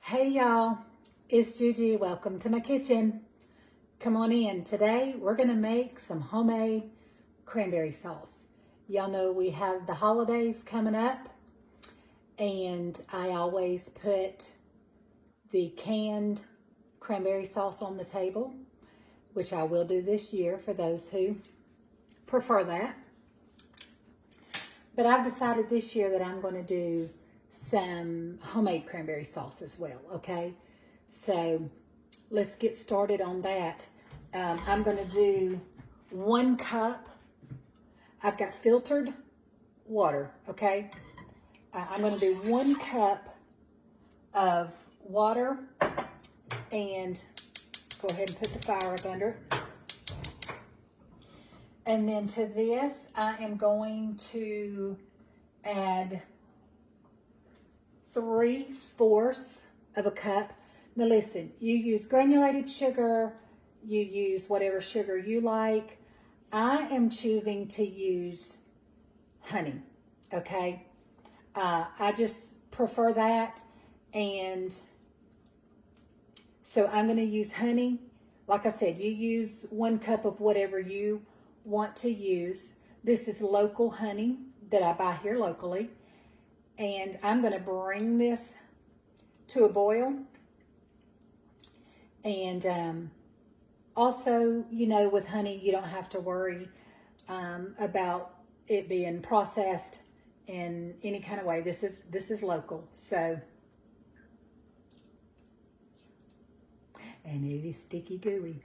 Hey y'all, it's Gigi. Welcome to my kitchen. Come on in. Today we're gonna make some homemade cranberry sauce. Y'all know we have the holidays coming up, and I always put the canned cranberry sauce on the table, which I will do this year for those who prefer that. But I've decided this year that I'm going to do some homemade cranberry sauce as well, okay? So let's get started on that. I'm going to do 1 cup. I've got filtered water, okay? I'm going to do 1 cup of water, and go ahead and put the fire up under it. And then to this, I am going to add 3/4 of a cup. Now listen, you use granulated sugar, you use whatever sugar you like. I am choosing to use honey, okay? I just prefer that, and so I'm going to use honey. Like I said, you use 1 cup of whatever you want to use. This is local honey that I buy here locally. And I'm going to bring this to a boil. And also, you know, with honey, you don't have to worry about it being processed in any kind of way. This is local. So, and it is sticky gooey.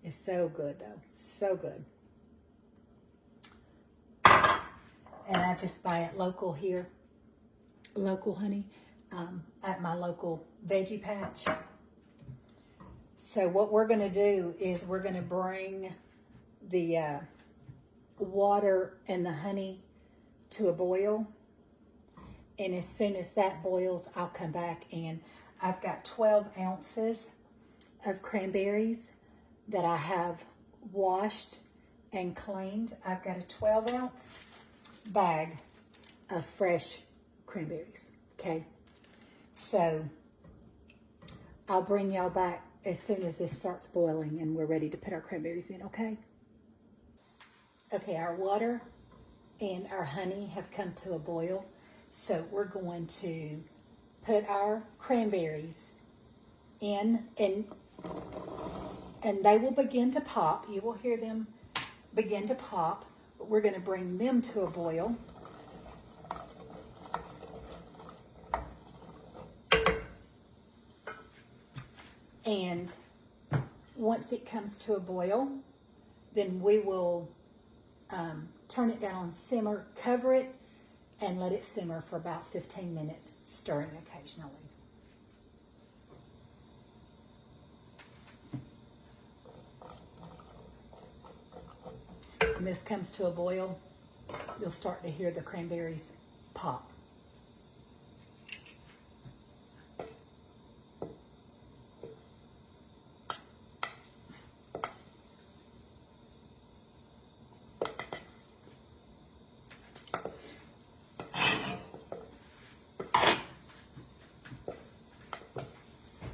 It's so good though, so good. And I just buy it local here, local honey, at my local veggie patch. So what we're gonna do is we're gonna bring the water and the honey to a boil. And as soon as that boils, I'll come back, and I've got 12 ounces of cranberries that I have washed and cleaned. I've got a 12-ounce bag of fresh cranberries, okay? So I'll bring y'all back as soon as this starts boiling and we're ready to put our cranberries in, okay? Okay, our water and our honey have come to a boil, so we're going to put our cranberries in, and they will begin to pop. You will hear them begin to pop, but we're going to bring them to a boil. And once it comes to a boil, then we will turn it down on simmer, cover it, and let it simmer for about 15 minutes, stirring occasionally. When this comes to a boil, you'll start to hear the cranberries pop.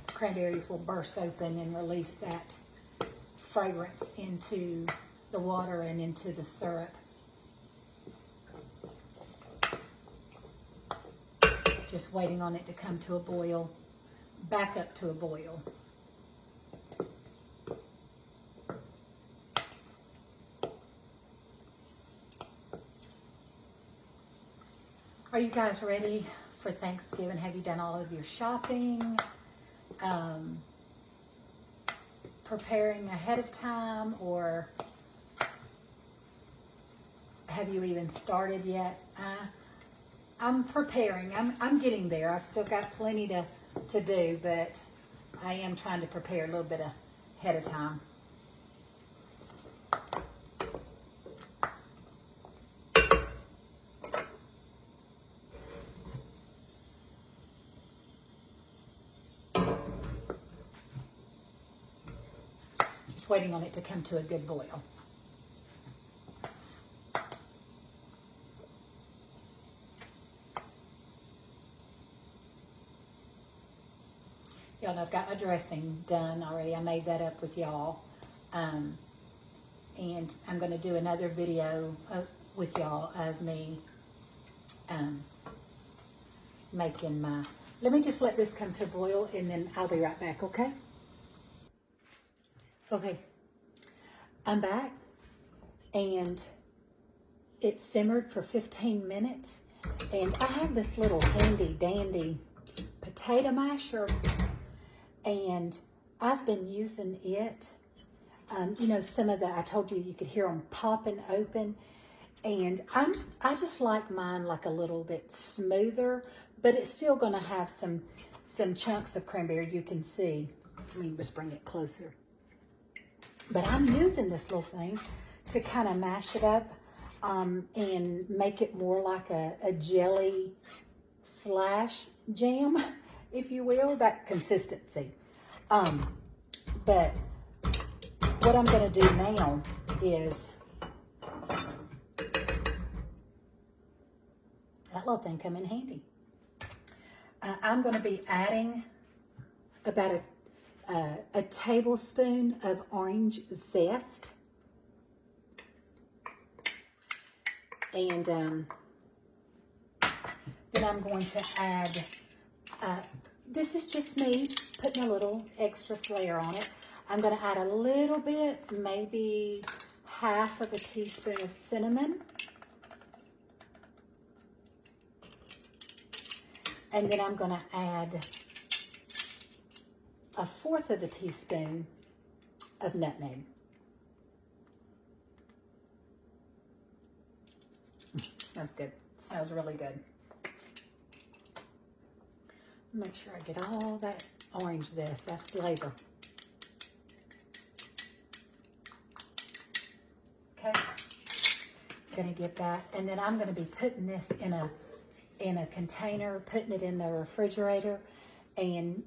Cranberries will burst open and release that fragrance into the water and into the syrup. Just waiting on it to come to a boil, back up to a boil. Are you guys ready for Thanksgiving? Have you done all of your shopping? Preparing ahead of time, or have you even started yet? I'm preparing. I'm getting there. I've still got plenty to do, but I am trying to prepare a little bit ahead of time. Just waiting on it to come to a good boil. Y'all know I've got my dressing done already. I made that up with y'all. And I'm going to do another video with y'all of me making my... Let me just let this come to a boil and then I'll be right back, okay? Okay, I'm back and it simmered for 15 minutes. And I have this little handy dandy potato masher and I've been using it. You know, some of the, I told you could hear them popping open. And I just like mine like a little bit smoother, but it's still going to have some chunks of cranberry you can see. Let me just bring it closer. But I'm using this little thing to kind of mash it up and make it more like a jelly / jam, if you will, that consistency. But what I'm going to do now is, that little thing come in handy. I'm going to be adding about a tablespoon of orange zest. And then I'm going to add, this is just me putting a little extra flair on it. I'm going to add a little bit, maybe half of a teaspoon of cinnamon. And then I'm going to add 1/4 of a teaspoon of nutmeg. Smells good. Smells really good. Make sure I get all that orange zest. That's flavor. Okay. Gonna give that, and then I'm going to be putting this in a container, putting it in the refrigerator, and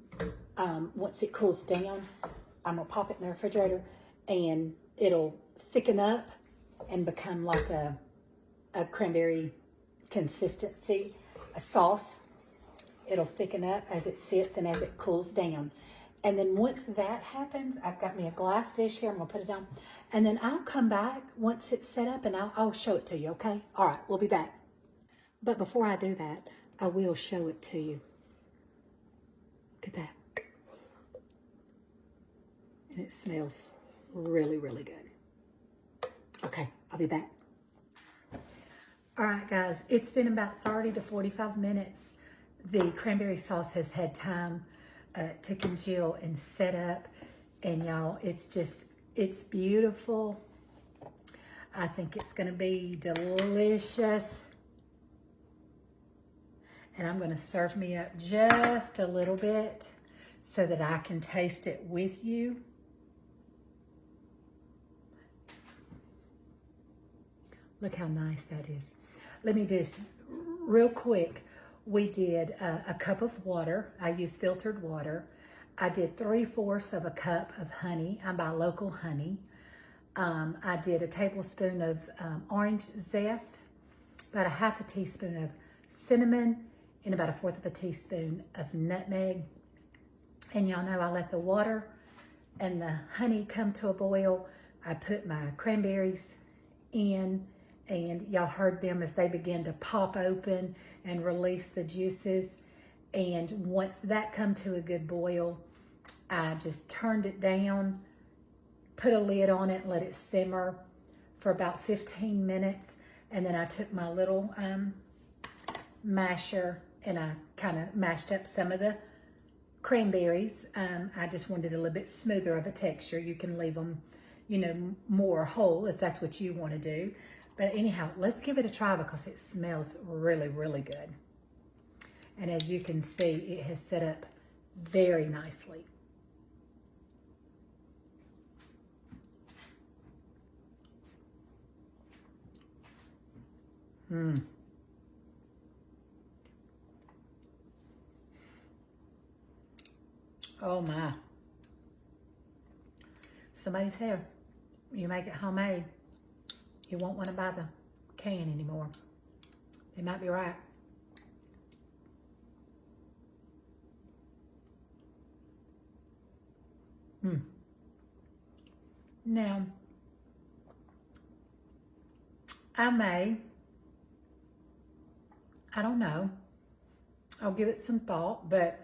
once it cools down, I'm gonna pop it in the refrigerator, and it'll thicken up and become like a cranberry consistency, a sauce. It'll thicken up as it sits and as it cools down. And then once that happens, I've got me a glass dish here. I'm gonna put it on, and then I'll come back once it's set up and I'll show it to you. Okay? All right, we'll be back. But before I do that, I will show it to you. Look at that. And it smells really, really good. Okay, I'll be back. All right, guys, it's been about 30 to 45 minutes. The cranberry sauce has had time to congeal and set up. And y'all, it's beautiful. I think it's gonna be delicious. And I'm going to serve me up just a little bit so that I can taste it with you. Look how nice that is. Let me just, real quick, we did a cup of water. I used filtered water. I did 3/4 of a cup of honey. I buy local honey. I did a tablespoon of orange zest, about 1/2 teaspoon of cinnamon, and about 1/4 of a teaspoon of nutmeg. And y'all know I let the water and the honey come to a boil. I put my cranberries in, and y'all heard them as they began to pop open and release the juices. And once that come to a good boil, I just turned it down, put a lid on it, let it simmer for about 15 minutes. And then I took my little masher and I kind of mashed up some of the cranberries. I just wanted a little bit smoother of a texture. You can leave them, you know, more whole if that's what you want to do. But anyhow, let's give it a try because it smells really, really good. And as you can see, it has set up very nicely. Oh my. Somebody's here. You make it homemade, you won't want to buy the can anymore. They might be right. Now, I don't know, I'll give it some thought, but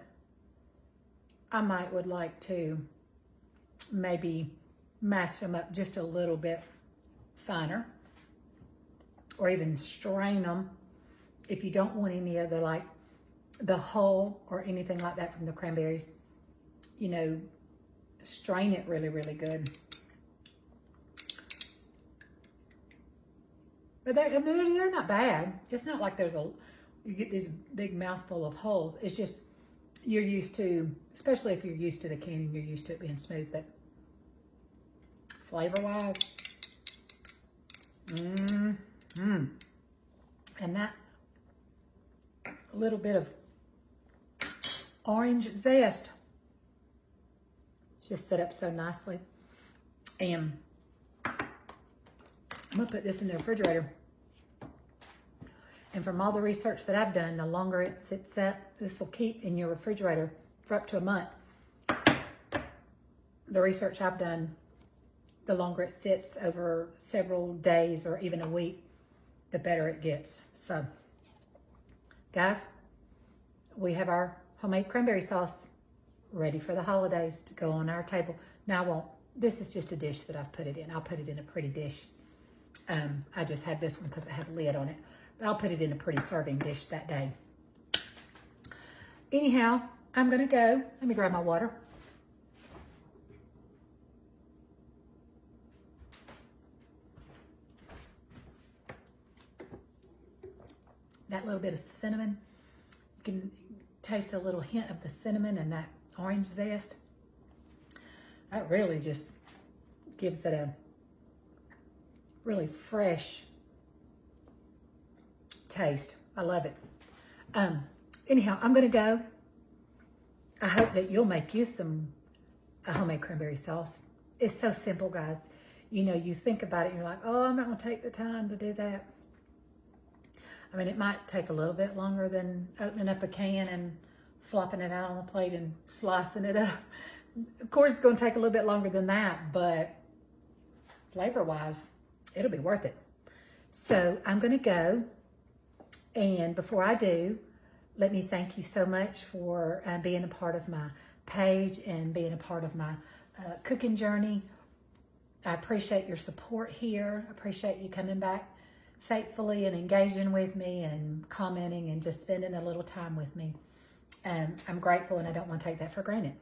I would like to maybe mash them up just a little bit finer, or even strain them if you don't want any of the hull or anything like that from the cranberries. You know, strain it really, really good. But they're not bad. It's not like you get this big mouthful of hulls. It's just, you're used to, especially if you're used to the canning, you're used to it being smooth, but flavor-wise, and that little bit of orange zest just set up so nicely. And I'm gonna put this in the refrigerator. And from all the research that I've done, the longer it sits up, this will keep in your refrigerator for up to a month. The research I've done, the longer it sits over several days or even a week, the better it gets. So, guys, we have our homemade cranberry sauce ready for the holidays to go on our table. Now, this is just a dish that I've put it in. I'll put it in a pretty dish. I just had this one because it had a lid on it. But I'll put it in a pretty serving dish that day. Anyhow, I'm going to go. Let me grab my water. That little bit of cinnamon. You can taste a little hint of the cinnamon and that orange zest. That really just gives it a really fresh taste. I love it. Anyhow, I'm going to go. I hope that you'll make you a homemade cranberry sauce. It's so simple, guys. You know, you think about it and you're like, oh, I'm not going to take the time to do that. I mean, it might take a little bit longer than opening up a can and flopping it out on the plate and slicing it up. Of course, it's going to take a little bit longer than that, but flavor-wise, it'll be worth it. So I'm going to go. And before I do, let me thank you so much for being a part of my page and being a part of my cooking journey. I appreciate your support here. I appreciate you coming back faithfully and engaging with me and commenting and just spending a little time with me. I'm grateful, and I don't want to take that for granted.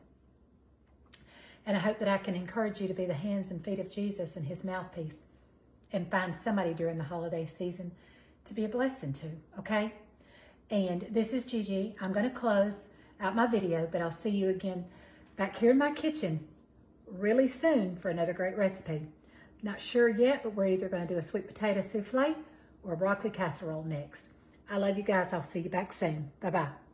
And I hope that I can encourage you to be the hands and feet of Jesus and his mouthpiece, and find somebody during the holiday season to be a blessing to, okay? And this is Gigi. I'm going to close out my video, but I'll see you again back here in my kitchen really soon for another great recipe. Not sure yet, but we're either going to do a sweet potato souffle or a broccoli casserole next. I love you guys. I'll see you back soon. Bye-bye.